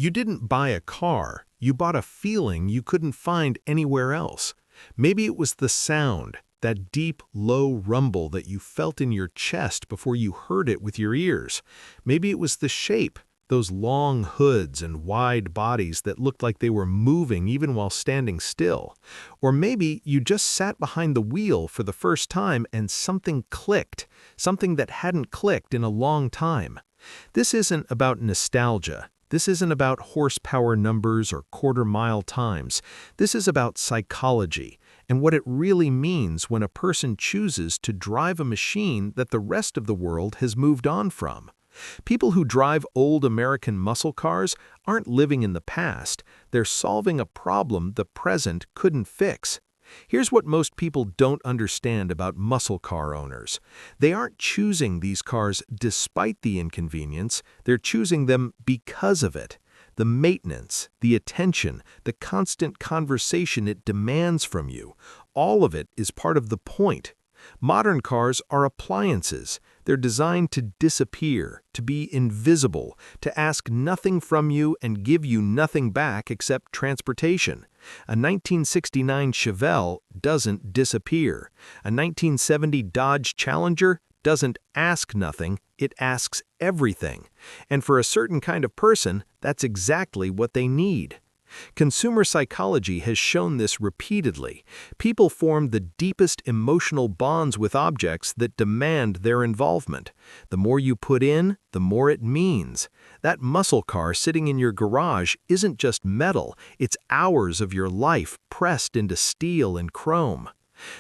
You didn't buy a car, you bought a feeling you couldn't find anywhere else. Maybe it was the sound, that deep, low rumble that you felt in your chest before you heard it with your ears. Maybe it was the shape, those long hoods and wide bodies that looked like they were moving even while standing still. Or maybe you just sat behind the wheel for the first time and something clicked, something that hadn't clicked in a long time. This isn't about nostalgia. This isn't about horsepower numbers or quarter-mile times. This is about psychology and what it really means when a person chooses to drive a machine that the rest of the world has moved on from. People who drive old American muscle cars aren't living in the past. They're solving a problem the present couldn't fix. Here's what most people don't understand about muscle car owners. They aren't choosing these cars despite the inconvenience, they're choosing them because of it. The maintenance, the attention, the constant conversation it demands from you, all of it is part of the point. Modern cars are appliances. They're designed to disappear, to be invisible, to ask nothing from you and give you nothing back except transportation. A 1969 Chevelle doesn't disappear. A 1970 Dodge Challenger doesn't ask nothing, it asks everything. And for a certain kind of person, that's exactly what they need. Consumer psychology has shown this repeatedly. People form the deepest emotional bonds with objects that demand their involvement. The more you put in, the more it means. That muscle car sitting in your garage isn't just metal, it's hours of your life pressed into steel and chrome.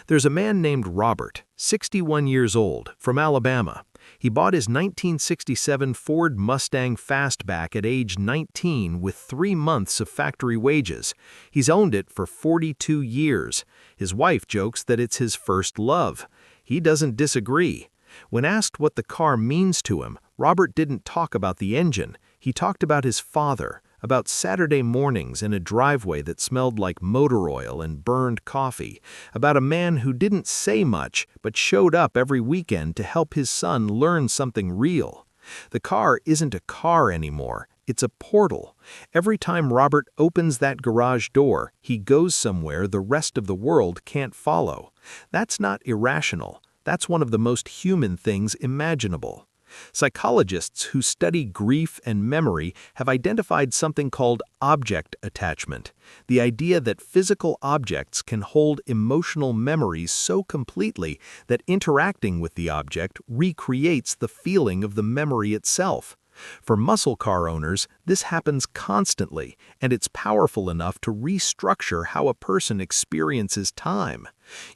There's a man named Robert, 61 years old, from Alabama. He bought his 1967 Ford Mustang Fastback at age 19 with 3 months of factory wages. He's owned it for 42 years. His wife jokes that it's his first love. He doesn't disagree. When asked what the car means to him, Robert didn't talk about the engine. He talked about his father, about Saturday mornings in a driveway that smelled like motor oil and burned coffee, about a man who didn't say much but showed up every weekend to help his son learn something real. The car isn't a car anymore, it's a portal. Every time Robert opens that garage door, he goes somewhere the rest of the world can't follow. That's not irrational. That's one of the most human things imaginable. Psychologists who study grief and memory have identified something called object attachment, the idea that physical objects can hold emotional memories so completely that interacting with the object recreates the feeling of the memory itself. For muscle car owners, this happens constantly, and it's powerful enough to restructure how a person experiences time.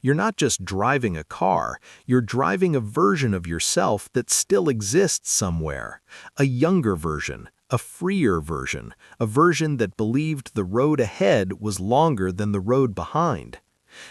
You're not just driving a car, you're driving a version of yourself that still exists somewhere. A younger version, a freer version, a version that believed the road ahead was longer than the road behind.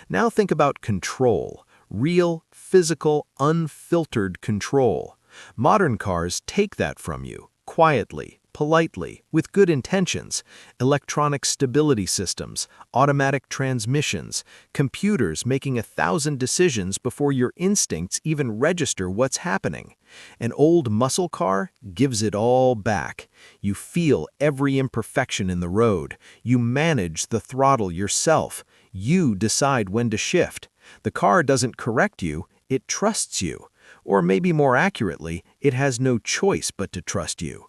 Now think about control, real, physical, unfiltered control. Modern cars take that from you, quietly, politely, with good intentions. Electronic stability systems, automatic transmissions, computers making 1,000 decisions before your instincts even register what's happening. An old muscle car gives it all back. You feel every imperfection in the road. You manage the throttle yourself. You decide when to shift. The car doesn't correct you, it trusts you. Or maybe more accurately, it has no choice but to trust you.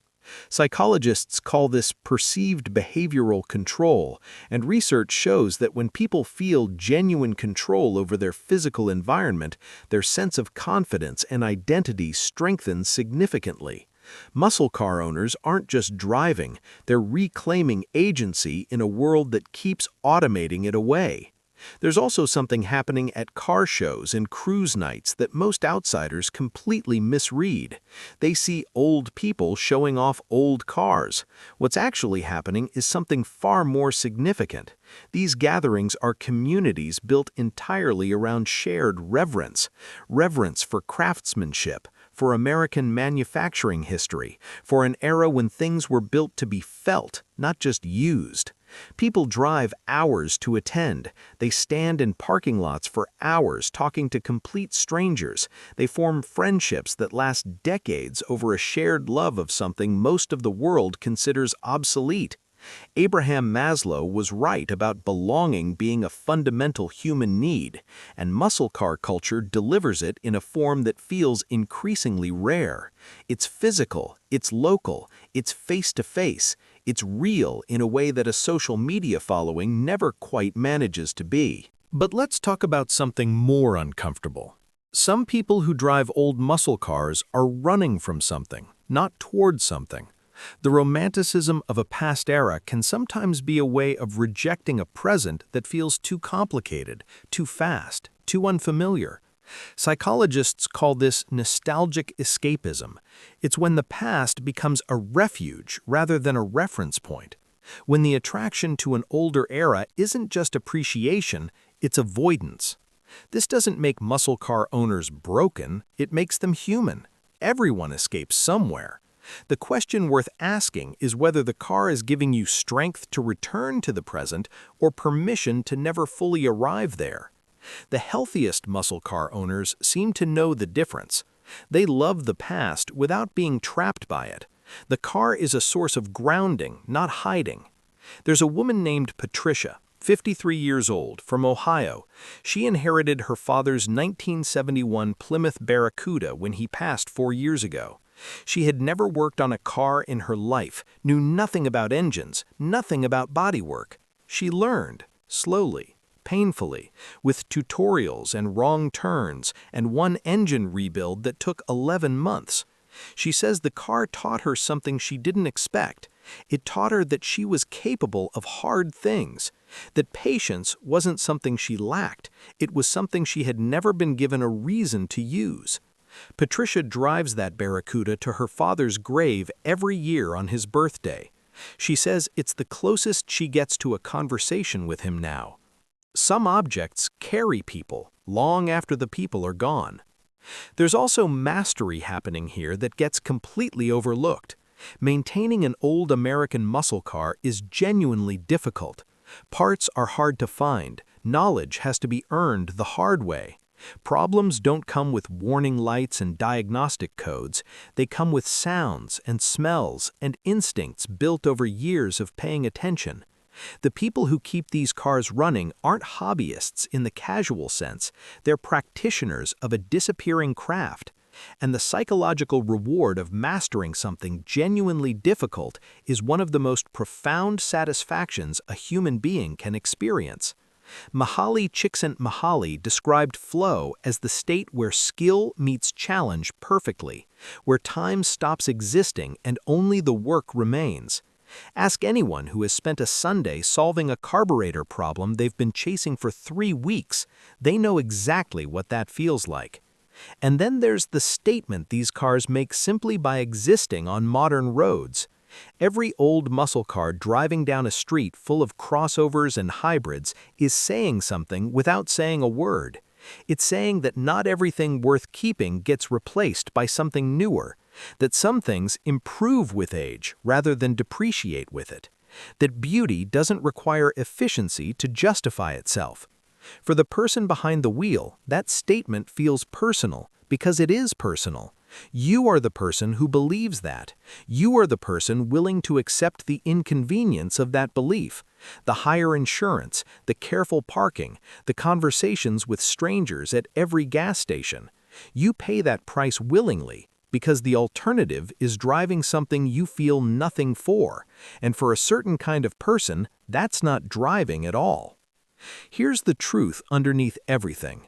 Psychologists call this perceived behavioral control, and research shows that when people feel genuine control over their physical environment, their sense of confidence and identity strengthens significantly. Muscle car owners aren't just driving, they're reclaiming agency in a world that keeps automating it away. There's also something happening at car shows and cruise nights that most outsiders completely misread. They see old people showing off old cars. What's actually happening is something far more significant. These gatherings are communities built entirely around shared reverence. Reverence for craftsmanship, for American manufacturing history, for an era when things were built to be felt, not just used. People drive hours to attend. They stand in parking lots for hours talking to complete strangers. They form friendships that last decades over a shared love of something most of the world considers obsolete. Abraham Maslow was right about belonging being a fundamental human need, and muscle car culture delivers it in a form that feels increasingly rare. It's physical, it's local, it's face-to-face, it's real in a way that a social media following never quite manages to be. But let's talk about something more uncomfortable. Some people who drive old muscle cars are running from something, not towards something. The romanticism of a past era can sometimes be a way of rejecting a present that feels too complicated, too fast, too unfamiliar. Psychologists call this nostalgic escapism. It's when the past becomes a refuge rather than a reference point. When the attraction to an older era isn't just appreciation, it's avoidance. This doesn't make muscle car owners broken, it makes them human. Everyone escapes somewhere. The question worth asking is whether the car is giving you strength to return to the present or permission to never fully arrive there. The healthiest muscle car owners seem to know the difference. They love the past without being trapped by it. The car is a source of grounding, not hiding. There's a woman named Patricia, 53 years old, from Ohio. She inherited her father's 1971 Plymouth Barracuda when he passed 4 years ago. She had never worked on a car in her life, knew nothing about engines, nothing about bodywork. She learned, slowly, painfully, with tutorials and wrong turns, and one engine rebuild that took 11 months. She says the car taught her something she didn't expect. It taught her that she was capable of hard things, that patience wasn't something she lacked, it was something she had never been given a reason to use. Patricia drives that Barracuda to her father's grave every year on his birthday. She says it's the closest she gets to a conversation with him now. Some objects carry people long after the people are gone. There's also mastery happening here that gets completely overlooked. Maintaining an old American muscle car is genuinely difficult. Parts are hard to find. Knowledge has to be earned the hard way. Problems don't come with warning lights and diagnostic codes. They come with sounds and smells and instincts built over years of paying attention. The people who keep these cars running aren't hobbyists in the casual sense. They're practitioners of a disappearing craft. And the psychological reward of mastering something genuinely difficult is one of the most profound satisfactions a human being can experience. Mihaly Csikszentmihalyi described flow as the state where skill meets challenge perfectly, where time stops existing and only the work remains. Ask anyone who has spent a Sunday solving a carburetor problem they've been chasing for 3 weeks. They know exactly what that feels like. And then there's the statement these cars make simply by existing on modern roads. Every old muscle car driving down a street full of crossovers and hybrids is saying something without saying a word. It's saying that not everything worth keeping gets replaced by something newer, that some things improve with age rather than depreciate with it, that beauty doesn't require efficiency to justify itself. For the person behind the wheel, that statement feels personal because it is personal. You are the person who believes that. You are the person willing to accept the inconvenience of that belief, the higher insurance, the careful parking, the conversations with strangers at every gas station. You pay that price willingly because the alternative is driving something you feel nothing for, and for a certain kind of person, that's not driving at all. Here's the truth underneath everything.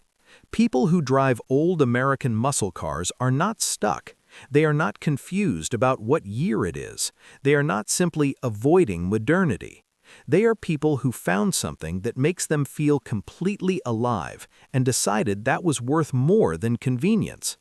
People who drive old American muscle cars are not stuck. They are not confused about what year it is. They are not simply avoiding modernity. They are people who found something that makes them feel completely alive and decided that was worth more than convenience.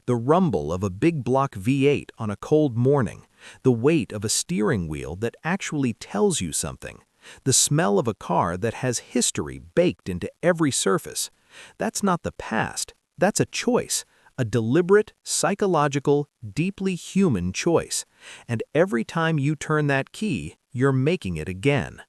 The rumble of a big block V8 on a cold morning, the weight of a steering wheel that actually tells you something, the smell of a car that has history baked into every surface. That's not the past, that's a choice, a deliberate, psychological, deeply human choice. And every time you turn that key, you're making it again.